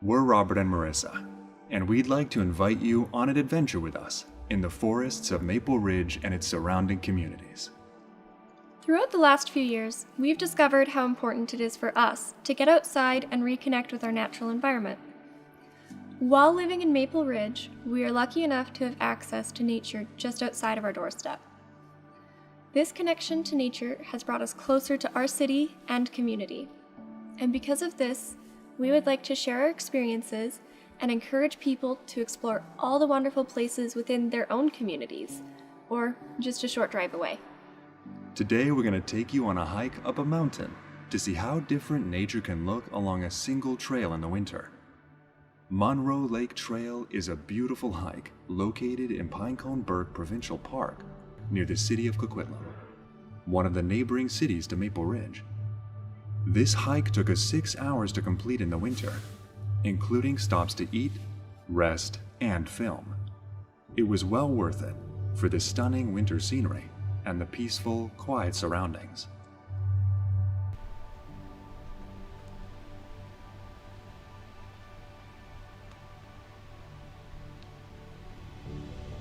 We're Robert and Marissa, and we'd like to invite you on an adventure with us in the forests of Maple Ridge and its surrounding communities. Throughout the last few years, we've discovered how important it is for us to get outside and reconnect with our natural environment. While living in Maple Ridge, we are lucky enough to have access to nature just outside of our doorstep. This connection to nature has brought us closer to our city and community. And because of this, we would like to share our experiences and encourage people to explore all the wonderful places within their own communities, or just a short drive away. Today we're going to take you on a hike up a mountain to see how different nature can look along a single trail in the winter. Monroe Lake Trail is a beautiful hike located in Pineconeburg Provincial Park near the city of Coquitlam, one of the neighboring cities to Maple Ridge. This hike took us 6 hours to complete in the winter, including stops to eat, rest, and film. It was well worth it for the stunning winter scenery and the peaceful, quiet surroundings.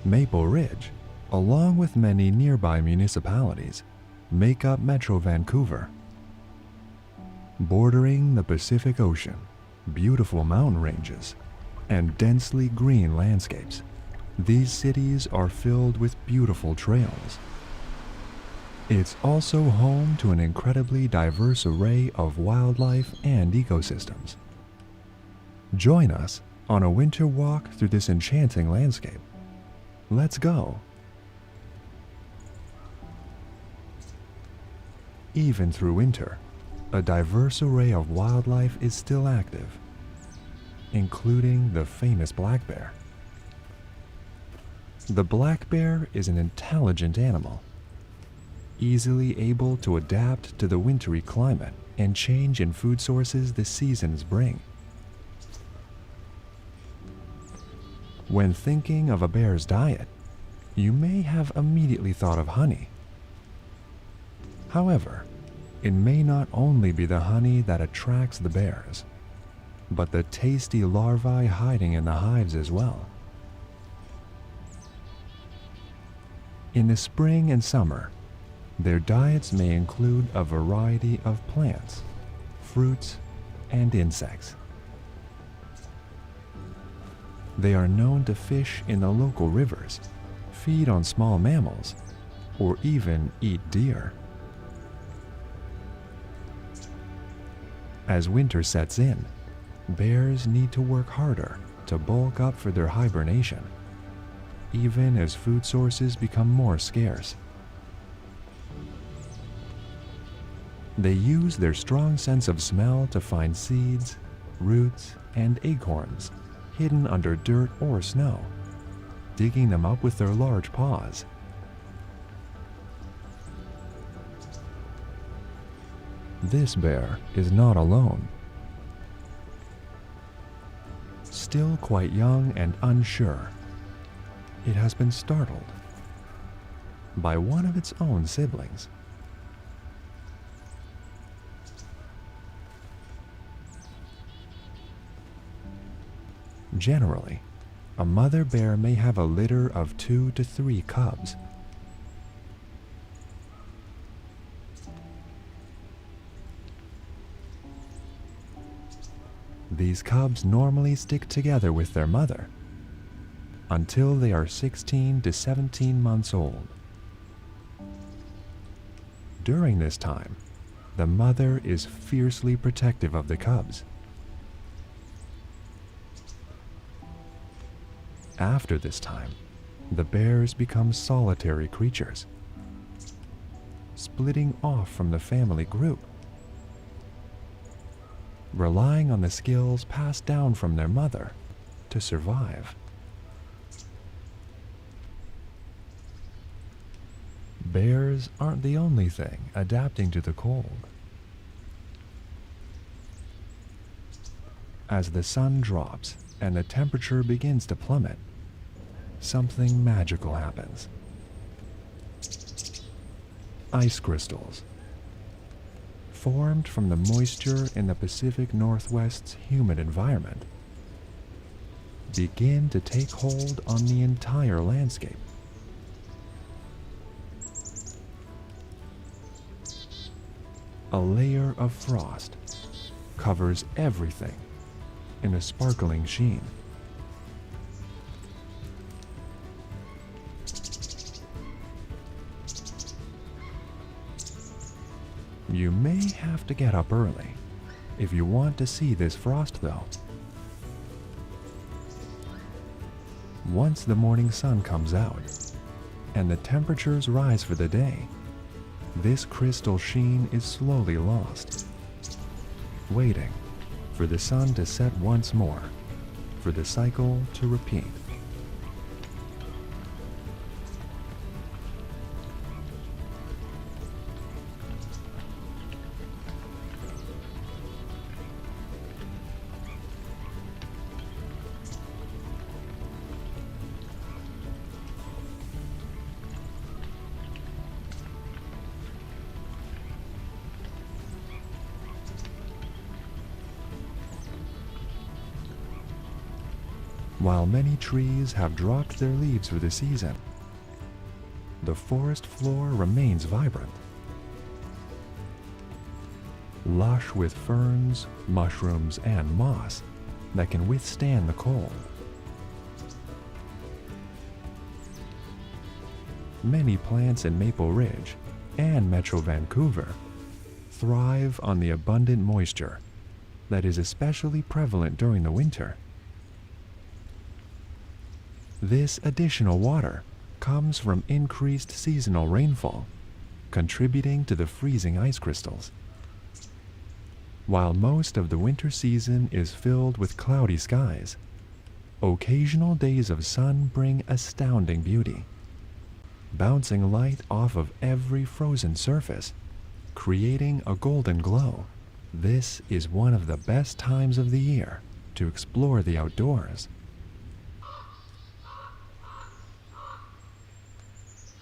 Maple Ridge, along with many nearby municipalities, make up Metro Vancouver. Bordering the Pacific Ocean, beautiful mountain ranges, and densely green landscapes, these cities are filled with beautiful trails. It's also home to an incredibly diverse array of wildlife and ecosystems. Join us on a winter walk through this enchanting landscape. Let's go. Even through winter, a diverse array of wildlife is still active, including the famous black bear. The black bear is an intelligent animal, easily able to adapt to the wintry climate and change in food sources the seasons bring. When thinking of a bear's diet, you may have immediately thought of honey. However, it may not only be the honey that attracts the bears, but the tasty larvae hiding in the hives as well. In the spring and summer, their diets may include a variety of plants, fruits, and insects. They are known to fish in the local rivers, feed on small mammals, or even eat deer. As winter sets in, bears need to work harder to bulk up for their hibernation, even as food sources become more scarce. They use their strong sense of smell to find seeds, roots, and acorns hidden under dirt or snow, digging them up with their large paws. This bear is not alone. Still quite young and unsure, it has been startled by one of its own siblings. Generally, a mother bear may have a litter of 2 to 3 cubs. These cubs normally stick together with their mother until they are 16 to 17 months old. During this time, the mother is fiercely protective of the cubs. After this time, the bears become solitary creatures, splitting off from the family group, relying on the skills passed down from their mother to survive. Bears aren't the only thing adapting to the cold. As the sun drops and the temperature begins to plummet, something magical happens. Ice crystals, formed from the moisture in the Pacific Northwest's humid environment, begin to take hold on the entire landscape. A layer of frost covers everything in a sparkling sheen. You may have to get up early if you want to see this frost, though. Once the morning sun comes out and the temperatures rise for the day, this crystal sheen is slowly lost, waiting for the sun to set once more, for the cycle to repeat. While many trees have dropped their leaves for the season, the forest floor remains vibrant, lush with ferns, mushrooms, and moss that can withstand the cold. Many plants in Maple Ridge and Metro Vancouver thrive on the abundant moisture that is especially prevalent during the winter. This additional water comes from increased seasonal rainfall, contributing to the freezing ice crystals. While most of the winter season is filled with cloudy skies, occasional days of sun bring astounding beauty, bouncing light off of every frozen surface, creating a golden glow. This is one of the best times of the year to explore the outdoors.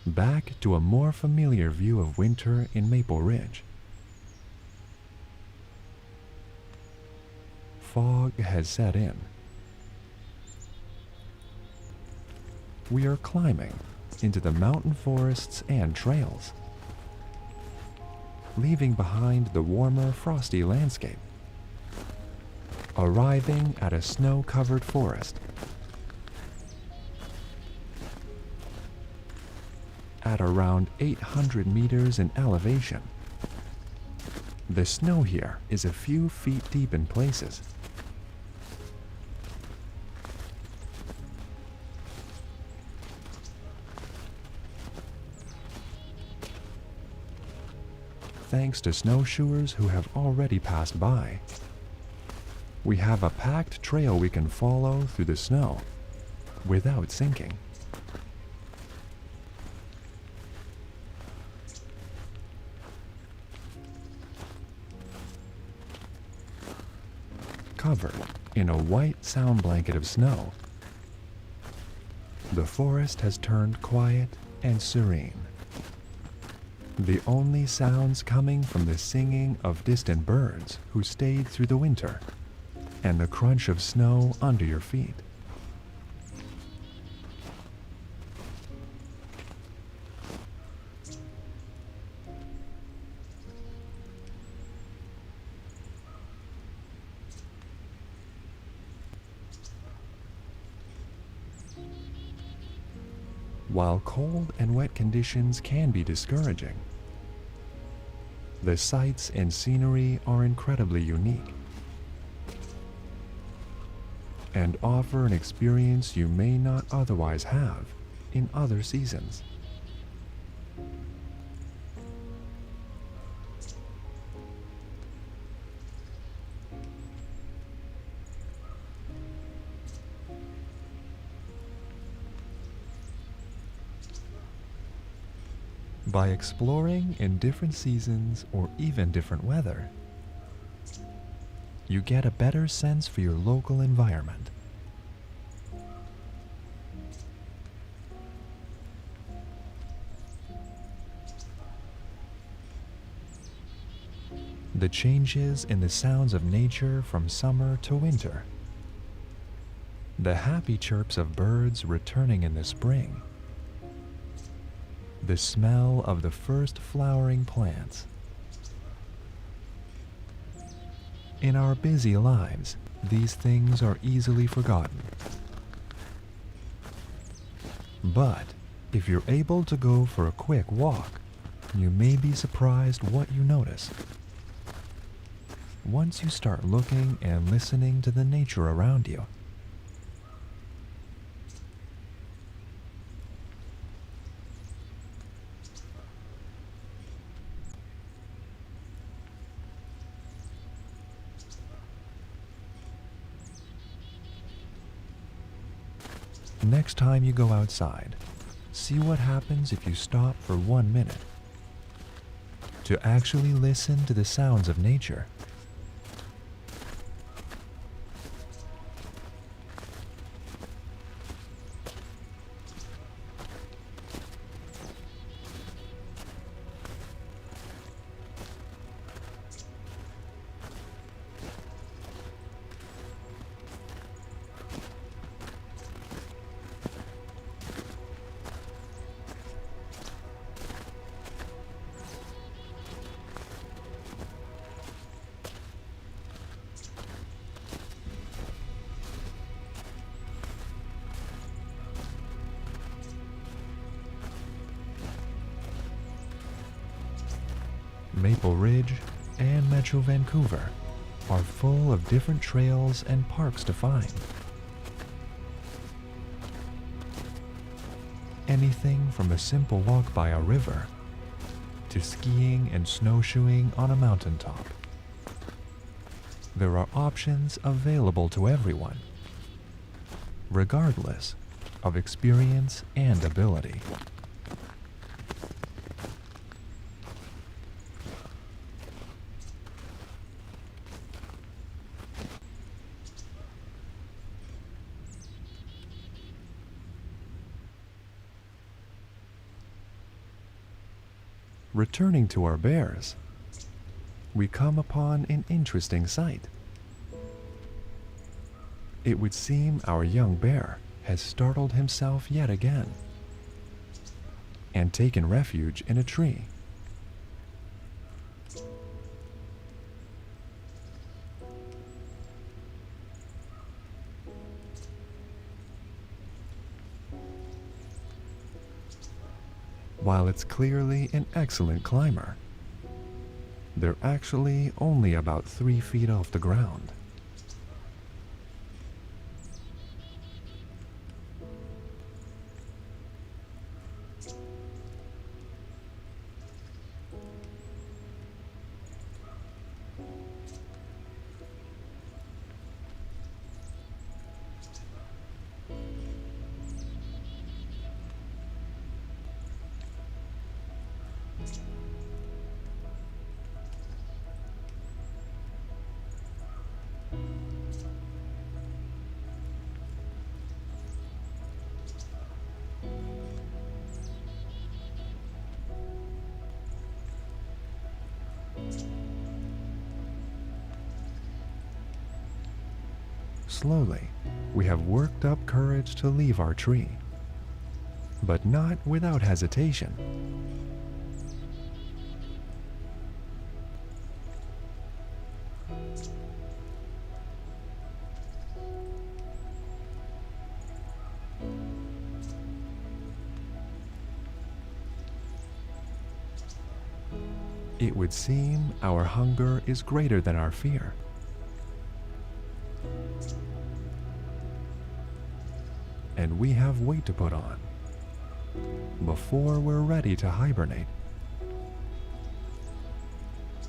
Back to a more familiar view of winter in Maple Ridge. Fog has set in. We are climbing into the mountain forests and trails, leaving behind the warmer, frosty landscape, arriving at a snow-covered forest. At around 800 meters in elevation, the snow here is a few feet deep in places. Thanks to snowshoers who have already passed by, we have a packed trail we can follow through the snow without sinking. Covered in a white sound blanket of snow, the forest has turned quiet and serene. The only sounds coming from the singing of distant birds who stayed through the winter, and the crunch of snow under your feet. While cold and wet conditions can be discouraging, the sights and scenery are incredibly unique and offer an experience you may not otherwise have in other seasons. By exploring in different seasons or even different weather, you get a better sense for your local environment. The changes in the sounds of nature from summer to winter the happy chirps of birds returning in the spring, the smell of the first flowering plants. In our busy lives, these things are easily forgotten. But if you're able to go for a quick walk, you may be surprised what you notice. Once you start looking and listening to the nature around you. Next time you go outside, see what happens if you stop for 1 minute to actually listen to the sounds of nature. Maple Ridge and Metro Vancouver are full of different trails and parks to find. Anything from a simple walk by a river to skiing and snowshoeing on a mountaintop. There are options available to everyone, regardless of experience and ability. Returning to our bears, we come upon an interesting sight. It would seem our young bear has startled himself yet again and taken refuge in a tree. While it's clearly an excellent climber, they're actually only about 3 feet off the ground. Slowly, we have worked up courage to leave our tree, but not without hesitation. It would seem our hunger is greater than our fear. And we have weight to put on before we're ready to hibernate.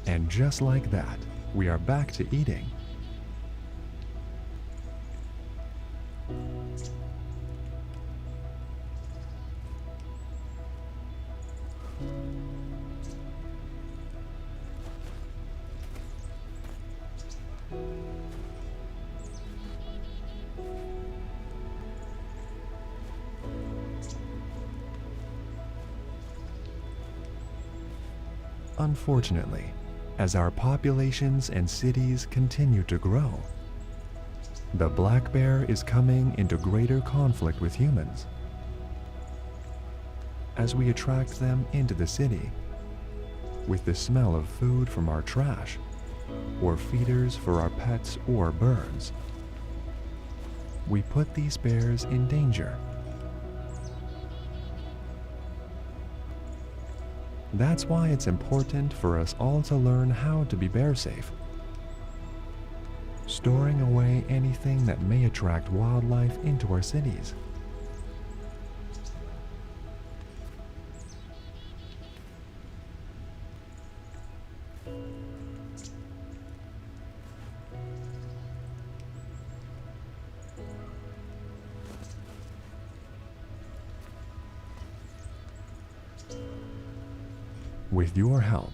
And just like that, we are back to eating. Unfortunately, as our populations and cities continue to grow, The black bear is coming into greater conflict with humans as we attract them into the city with the smell of food from our trash or feeders for our pets or birds. We put these bears in danger. That's why it's important for us all to learn how to be bear safe, storing away anything that may attract wildlife into our cities. With your help,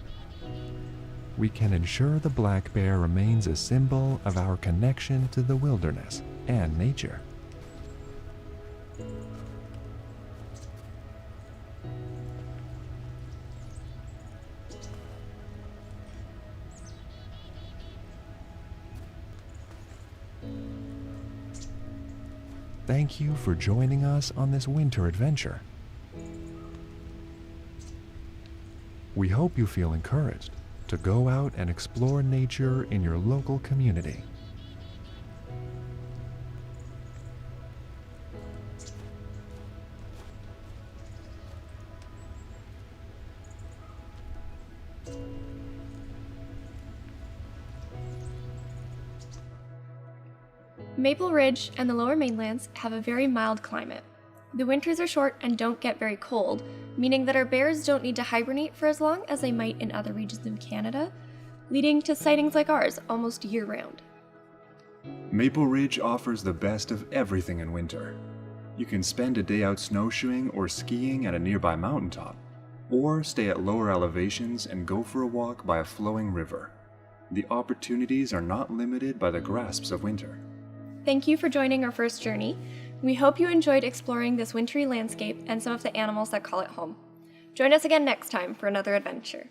we can ensure the black bear remains a symbol of our connection to the wilderness and nature. Thank you for joining us on this winter adventure. We hope you feel encouraged to go out and explore nature in your local community. Maple Ridge and the Lower Mainlands have a very mild climate. The winters are short and don't get very cold, meaning that our bears don't need to hibernate for as long as they might in other regions of Canada, leading to sightings like ours almost year-round. Maple Ridge offers the best of everything in winter. You can spend a day out snowshoeing or skiing at a nearby mountaintop, or stay at lower elevations and go for a walk by a flowing river. The opportunities are not limited by the grasps of winter. Thank you for joining our first journey. We hope you enjoyed exploring this wintry landscape and some of the animals that call it home. Join us again next time for another adventure.